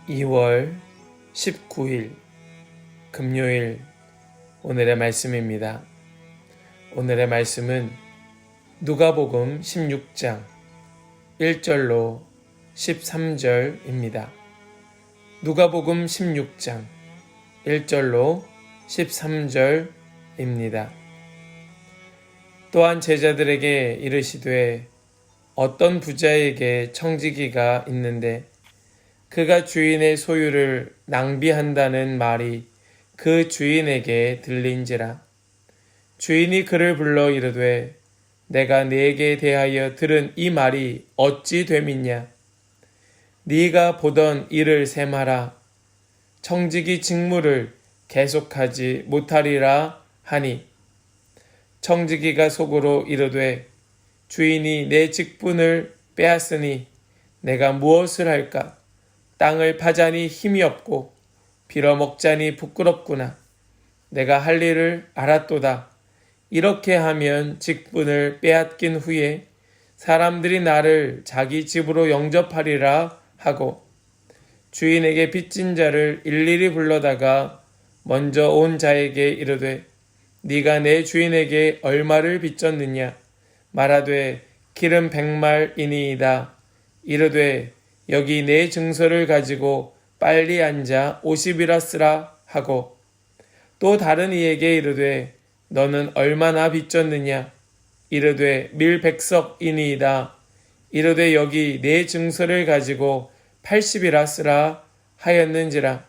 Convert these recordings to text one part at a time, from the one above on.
2월 19일 금요일 오늘의 말씀입니다. 오늘의 말씀은 누가복음 16장 1절로 13절입니다. 누가복음 16장 1절로 13절입니다. 또한 제자들에게 이르시되 어떤 부자에게 청지기가 있는데 그가 주인의 소유를 낭비한다는 말이 그 주인에게 들린지라. 주인이 그를 불러 이르되 내가 네게 대하여 들은 이 말이 어찌 됨이냐. 네가 보던 일을 셈하라. 청지기 직무를 계속하지 못하리라 하니 청지기가 속으로 이르되 주인이 내 직분을 빼앗으니 내가 무엇을 할까. 땅을 파자니 힘이 없고 빌어먹자니 부끄럽구나. 내가 할 일을 알았도다. 이렇게 하면 직분을 빼앗긴 후에 사람들이 나를 자기 집으로 영접하리라 하고 주인에게 빚진 자를 일일이 불러다가 먼저 온 자에게 이르되 네가 내 주인에게 얼마를 빚졌느냐. 말하되 기름 100말이니이다. 이르되 여기 내 증서를 가지고 빨리 앉아 50이라 쓰라 하고 또 다른 이에게 이르되 너는 얼마나 빚졌느냐. 이르되 밀 100석이니이다. 이르되 여기 내 증서를 가지고 80이라 쓰라 하였는지라.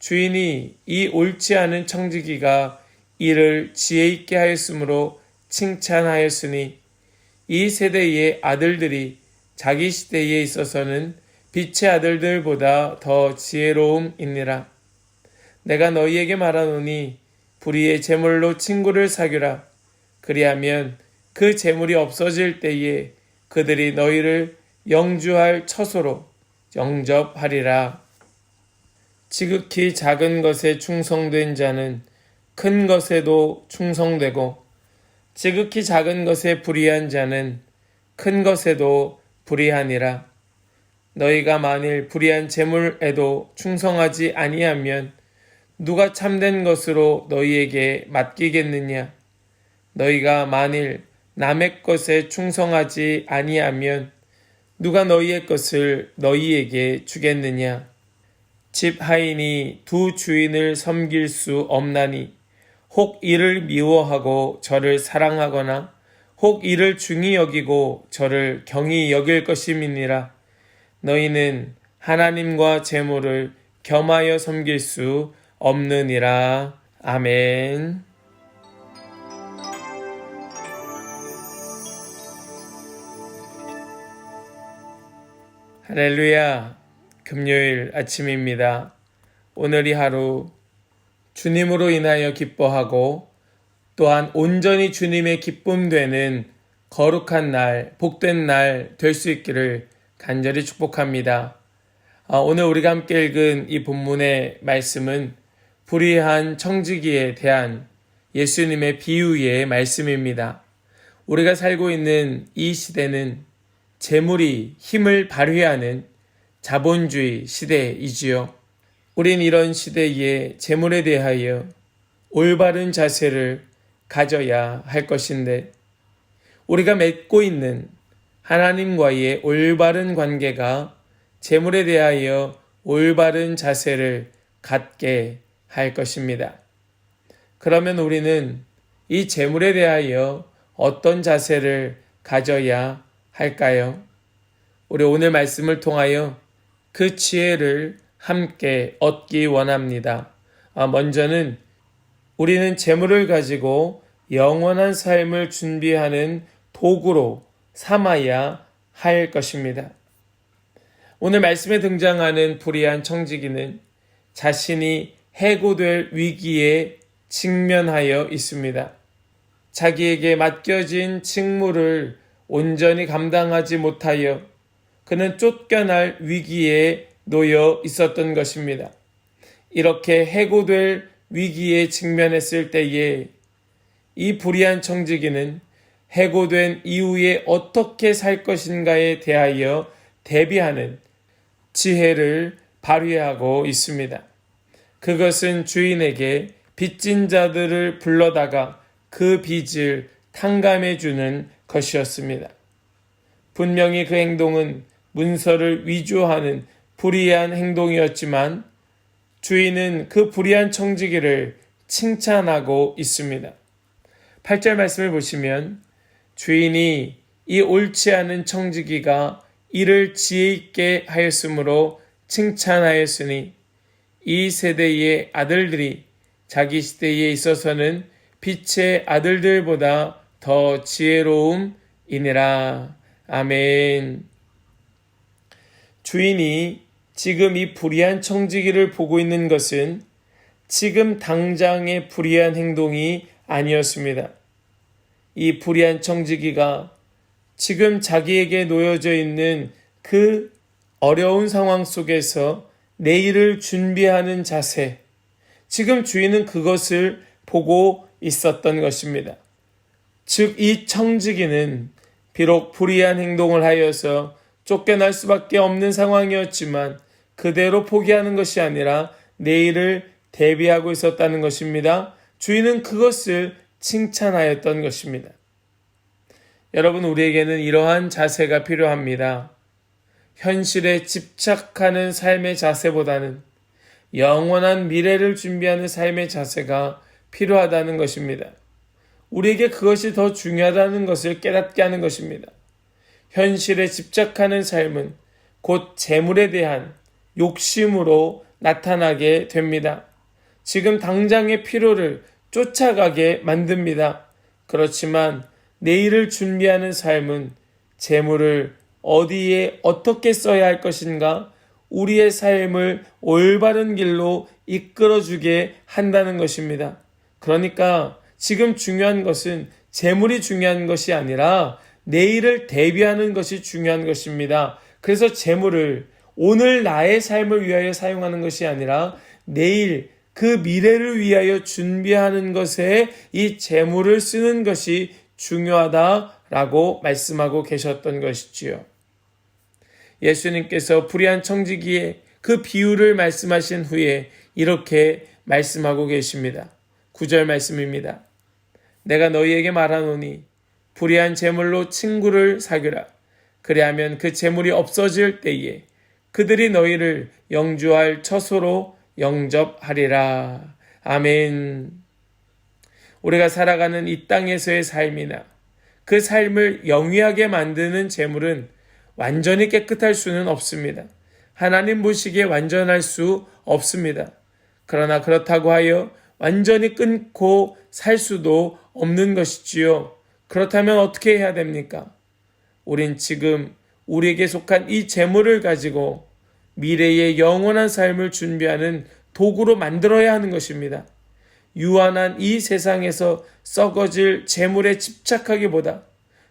주인이 이 옳지 않은 청지기가 이를 지혜 있게 하였으므로 칭찬하였으니 이 세대의 아들들이 자기 시대에 있어서는 빛의 아들들보다 더 지혜로움이니라. 내가 너희에게 말하노니 불의의 재물로 친구를 사귀라. 그리하면 그 재물이 없어질 때에 그들이 너희를 영주할 처소로 영접하리라. 지극히 작은 것에 충성된 자는 큰 것에도 충성되고 지극히 작은 것에 불의한 자는 큰 것에도 불의하니라. 너희가 만일 불의한 재물에도 충성하지 아니하면 누가 참된 것으로 너희에게 맡기겠느냐. 너희가 만일 남의 것에 충성하지 아니하면 누가 너희의 것을 너희에게 주겠느냐. 집 하인이 두 주인을 섬길 수 없나니 혹 이를 미워하고 저를 사랑하거나 혹 이를 중히 여기고 저를 경히 여길 것임이니라. 너희는 하나님과 재물을 겸하여 섬길 수 없느니라. 아멘. 할렐루야. 금요일 아침입니다. 오늘 이 하루 주님으로 인하여 기뻐하고 또한 온전히 주님의 기쁨 되는 거룩한 날, 복된 날 될 수 있기를 간절히 축복합니다. 오늘 우리가 함께 읽은 이 본문의 말씀은 불의한 청지기에 대한 예수님의 비유의 말씀입니다. 우리가 살고 있는 이 시대는 재물이 힘을 발휘하는 자본주의 시대이지요. 우린 이런 시대에 재물에 대하여 올바른 자세를 가져야 할 것인데 우리가 맺고 있는 하나님과의 올바른 관계가 재물에 대하여 올바른 자세를 갖게 할 것입니다. 그러면 우리는 이 재물에 대하여 어떤 자세를 가져야 할까요? 우리 오늘 말씀을 통하여 그 지혜를 함께 얻기 원합니다. 먼저는 우리는 재물을 가지고 영원한 삶을 준비하는 도구로 삼아야 할 것입니다. 오늘 말씀에 등장하는 불의한 청지기는 자신이 해고될 위기에 직면하여 있습니다. 자기에게 맡겨진 직무를 온전히 감당하지 못하여 그는 쫓겨날 위기에 놓여 있었던 것입니다. 이렇게 해고될 위기에 직면했을 때에 이 불의한 청지기는 해고된 이후에 어떻게 살 것인가에 대하여 대비하는 지혜를 발휘하고 있습니다. 그것은 주인에게 빚진 자들을 불러다가 그 빚을 탕감해 주는 것이었습니다. 분명히 그 행동은 문서를 위조하는 불의한 행동이었지만 주인은 그 불의한 청지기를 칭찬하고 있습니다. 8절 말씀을 보시면 주인이 이 옳지 않은 청지기가 이를 지혜 있게 하였으므로 칭찬하였으니 이 세대의 아들들이 자기 시대에 있어서는 빛의 아들들보다 더 지혜로움이니라. 아멘. 주인이 지금 이 불의한 청지기를 보고 있는 것은 지금 당장의 불의한 행동이 아니었습니다. 이 불의한 청지기가 지금 자기에게 놓여져 있는 그 어려운 상황 속에서 내일을 준비하는 자세, 지금 주인은 그것을 보고 있었던 것입니다. 즉, 이 청지기는 비록 불의한 행동을 하여서 쫓겨날 수밖에 없는 상황이었지만 그대로 포기하는 것이 아니라 내일을 대비하고 있었다는 것입니다. 주인은 그것을 칭찬하였던 것입니다. 여러분, 우리에게는 이러한 자세가 필요합니다. 현실에 집착하는 삶의 자세보다는 영원한 미래를 준비하는 삶의 자세가 필요하다는 것입니다. 우리에게 그것이 더 중요하다는 것을 깨닫게 하는 것입니다. 현실에 집착하는 삶은 곧 재물에 대한 욕심으로 나타나게 됩니다. 지금 당장의 필요를 쫓아가게 만듭니다. 그렇지만 내일을 준비하는 삶은 재물을 어디에 어떻게 써야 할 것인가, 우리의 삶을 올바른 길로 이끌어주게 한다는 것입니다. 그러니까 지금 중요한 것은 재물이 중요한 것이 아니라 내일을 대비하는 것이 중요한 것입니다. 그래서 재물을 오늘 나의 삶을 위하여 사용하는 것이 아니라 내일 그 미래를 위하여 준비하는 것에 이 재물을 쓰는 것이 중요하다라고 말씀하고 계셨던 것이지요. 예수님께서 불의한 청지기의 그 비유를 말씀하신 후에 이렇게 말씀하고 계십니다. 9절 말씀입니다. 내가 너희에게 말하노니 불의한 재물로 친구를 사귀라. 그리하면 그 재물이 없어질 때에 그들이 너희를 영주할 처소로 영접하리라. 아멘. 우리가 살아가는 이 땅에서의 삶이나 그 삶을 영위하게 만드는 재물은 완전히 깨끗할 수는 없습니다. 하나님 보시기에 완전할 수 없습니다. 그러나 그렇다고 하여 완전히 끊고 살 수도 없는 것이지요. 그렇다면 어떻게 해야 됩니까? 우린 지금 우리에게 속한 이 재물을 가지고 미래의 영원한 삶을 준비하는 도구로 만들어야 하는 것입니다. 유한한 이 세상에서 썩어질 재물에 집착하기보다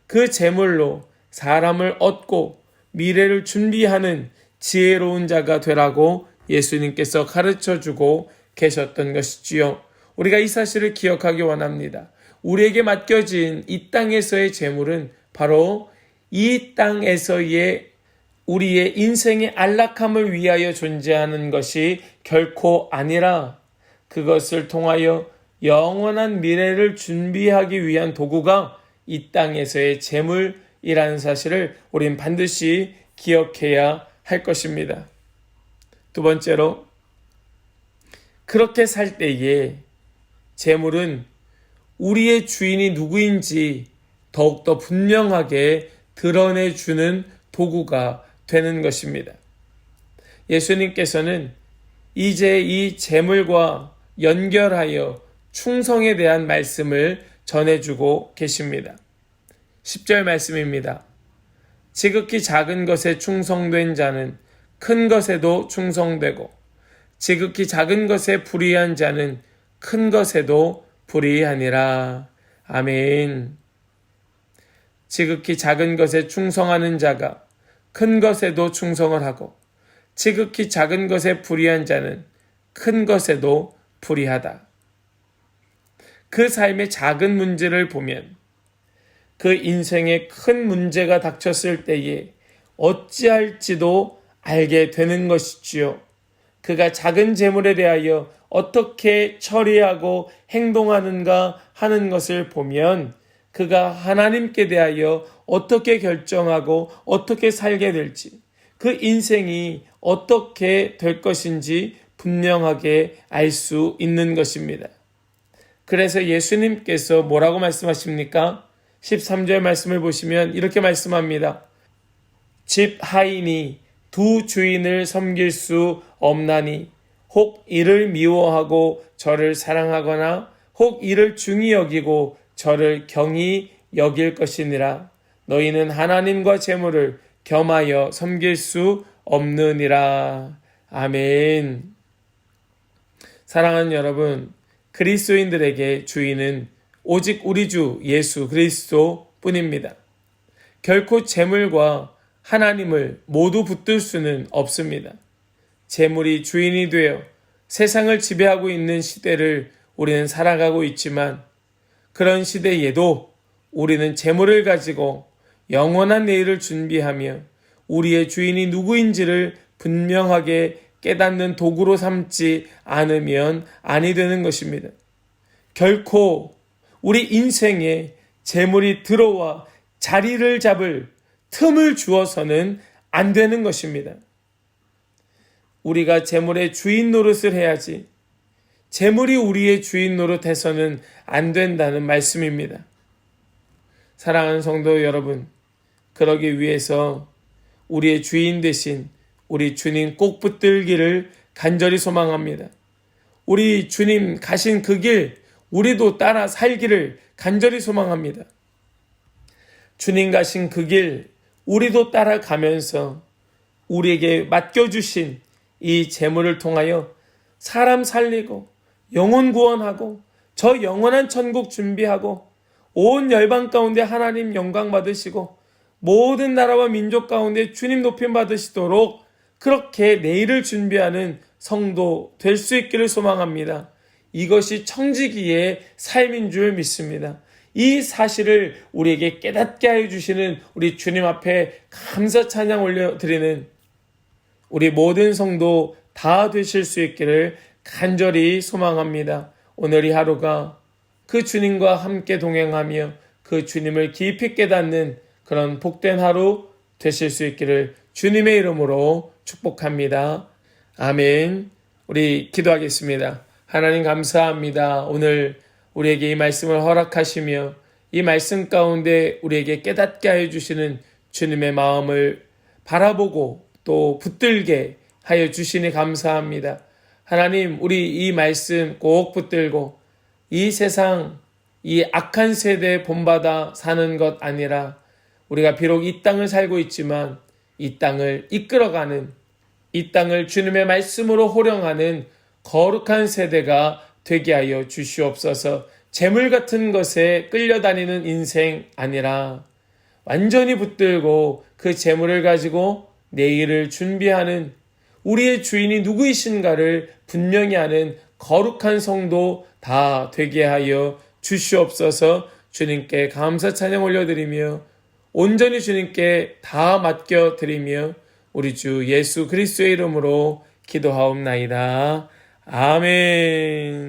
그 재물로 사람을 얻고 미래를 준비하는 지혜로운 자가 되라고 예수님께서 가르쳐주고 계셨던 것이지요. 우리가 이 사실을 기억하기 원합니다. 우리에게 맡겨진 이 땅에서의 재물은 바로 이 땅에서의 우리의 인생의 안락함을 위하여 존재하는 것이 결코 아니라 그것을 통하여 영원한 미래를 준비하기 위한 도구가 이 땅에서의 재물이라는 사실을 우린 반드시 기억해야 할 것입니다. 두 번째로, 그렇게 살 때에 재물은 우리의 주인이 누구인지 더욱더 분명하게 드러내주는 도구가 되는 것입니다. 예수님께서는 이제 이 재물과 연결하여 충성에 대한 말씀을 전해주고 계십니다. 10절 말씀입니다. 지극히 작은 것에 충성된 자는 큰 것에도 충성되고 지극히 작은 것에 불의한 자는 큰 것에도 불의하니라. 아멘. 지극히 작은 것에 충성하는 자가 큰 것에도 충성을 하고 지극히 작은 것에 불의한 자는 큰 것에도 불의하다. 그 삶의 작은 문제를 보면 그 인생에 큰 문제가 닥쳤을 때에 어찌할지도 알게 되는 것이지요. 그가 작은 재물에 대하여 어떻게 처리하고 행동하는가 하는 것을 보면 그가 하나님께 대하여 어떻게 결정하고 어떻게 살게 될지, 그 인생이 어떻게 될 것인지 분명하게 알 수 있는 것입니다. 그래서 예수님께서 뭐라고 말씀하십니까? 13절 말씀을 보시면 이렇게 말씀합니다. 집 하인이 두 주인을 섬길 수 없나니 혹 이를 미워하고 저를 사랑하거나 혹 이를 중히 여기고 저를 경히 여길 것이니라. 너희는 하나님과 재물을 겸하여 섬길 수 없느니라. 아멘. 사랑하는 여러분, 그리스도인들에게 주인은 오직 우리 주 예수 그리스도 뿐입니다. 결코 재물과 하나님을 모두 붙들 수는 없습니다. 재물이 주인이 되어 세상을 지배하고 있는 시대를 우리는 살아가고 있지만, 그런 시대에도 우리는 재물을 가지고 영원한 내일을 준비하며 우리의 주인이 누구인지를 분명하게 깨닫는 도구로 삼지 않으면 아니 되는 것입니다. 결코 우리 인생에 재물이 들어와 자리를 잡을 틈을 주어서는 안 되는 것입니다. 우리가 재물의 주인 노릇을 해야지 재물이 우리의 주인 노릇해서는 안 된다는 말씀입니다. 사랑하는 성도 여러분, 그러기 위해서 우리의 주인 되신 우리 주님 꼭 붙들기를 간절히 소망합니다. 우리 주님 가신 그 길 우리도 따라 살기를 간절히 소망합니다. 주님 가신 그 길 우리도 따라가면서 우리에게 맡겨주신 이 재물을 통하여 사람 살리고 영혼 구원하고 저 영원한 천국 준비하고 온 열방 가운데 하나님 영광 받으시고 모든 나라와 민족 가운데 주님 높임 받으시도록 그렇게 내일을 준비하는 성도 될 수 있기를 소망합니다. 이것이 청지기의 삶인 줄 믿습니다. 이 사실을 우리에게 깨닫게 하여 주시는 우리 주님 앞에 감사 찬양 올려드리는 우리 모든 성도 다 되실 수 있기를 간절히 소망합니다. 오늘 이 하루가 그 주님과 함께 동행하며 그 주님을 깊이 깨닫는 그런 복된 하루 되실 수 있기를 주님의 이름으로 축복합니다. 아멘. 우리 기도하겠습니다. 하나님 감사합니다. 오늘 우리에게 이 말씀을 허락하시며 이 말씀 가운데 우리에게 깨닫게 하여 주시는 주님의 마음을 바라보고 또 붙들게 하여 주시니 감사합니다. 하나님, 우리 이 말씀 꼭 붙들고 이 세상, 이 악한 세대에 본받아 사는 것 아니라 우리가 비록 이 땅을 살고 있지만 이 땅을 이끌어가는, 이 땅을 주님의 말씀으로 호령하는 거룩한 세대가 되게 하여 주시옵소서. 재물 같은 것에 끌려다니는 인생 아니라 완전히 붙들고 그 재물을 가지고 내일을 준비하는 우리의 주인이 누구이신가를 분명히 아는 거룩한 성도 다 되게 하여 주시옵소서. 주님께 감사 찬양 올려드리며 온전히 주님께 다 맡겨드리며 우리 주 예수 그리스도의 이름으로 기도하옵나이다. 아멘.